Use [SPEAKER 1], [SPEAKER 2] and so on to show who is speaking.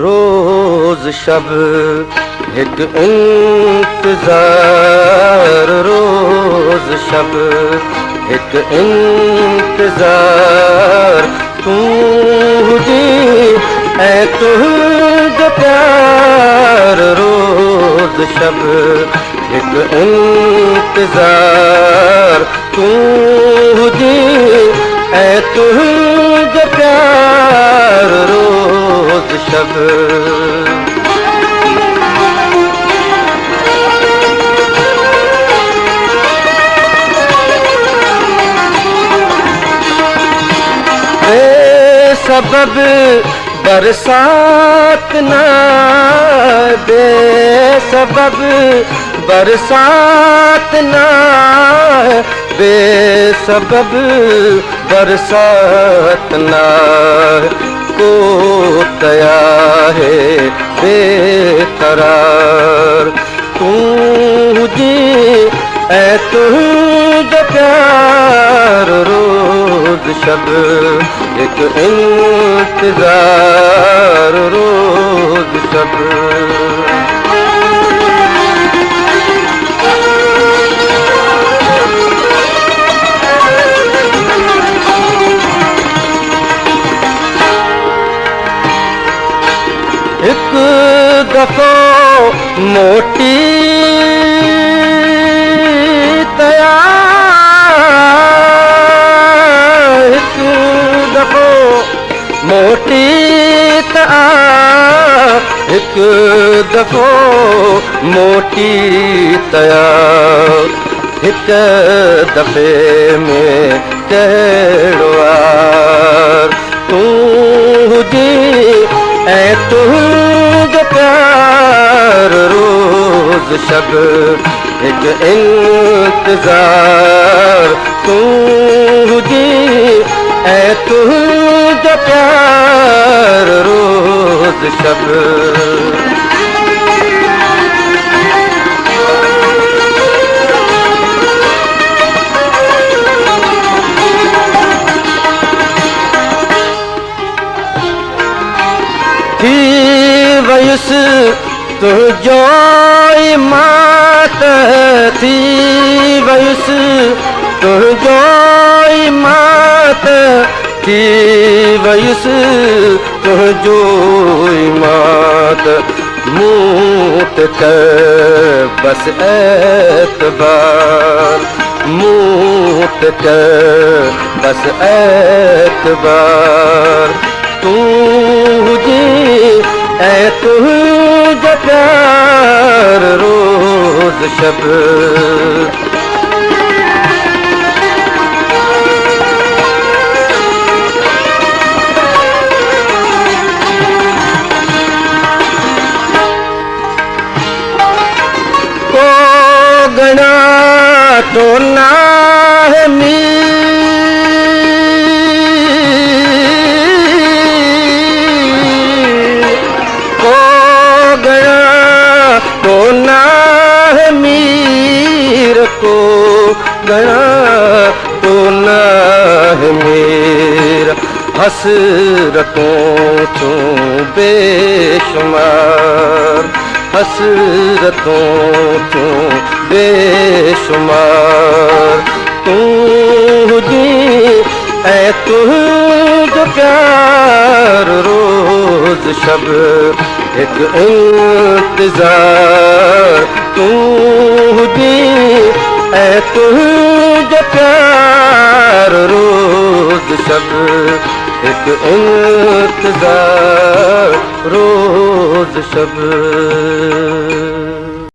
[SPEAKER 1] रोज़ शब हिकु इंतज़ार, रोज़ शब हिकु इंतज़ार, तूं हुजी ऐं तुंहिंजो प्यार। रोज़ शब हिकु इंतज़ार, तूं हुजी ऐं तुंहिंजो प्यार। रोज़ शब बेसबब बरसात न, बेसबब बरसात न, बेसबब बरसात न, को तया है बेकरार। तूं हुजी ऐं तुंहिंजो प्यार। रोज़ शब हिकु इंतज़ार, रोज़ शब हिकु दफ़ो मोटी तया, हिकु दफ़ो मोटी तया, हिकु दफ़ो मोटी तया, हिकु दफ़े में कहिड़ो यार। तूं हुजी ऐं तुंहिंजो प्यार। रोज़ शब हिकु इंतज़ार, तूं हुजी ऐं तुंहिंजो प्यार। रोज़ शब थी वयुसि तुंहिंजो मात, थी वयुसि तुंहिंजो मात, थी वयुसि तुंहिंजो मात। मूं ते कर बसि एतबार, मूं ते कर बसि एतबार। तूं हुजी ऐं तुंहिंजो प्यार। रोज़ शब को गणा तो ना है को गया तो न है मेरा। हसरतों तूं बेशुमार, हसरतों तूं बेशुमार। तूं हुजी ऐं तुंहिंजो प्यार। रोज़ शब हिकु इंतज़ार, तूं हुजी ऐं तुंहिंजो प्यार। रोज़ शब हिकु इंतज़ार, रोज़ शब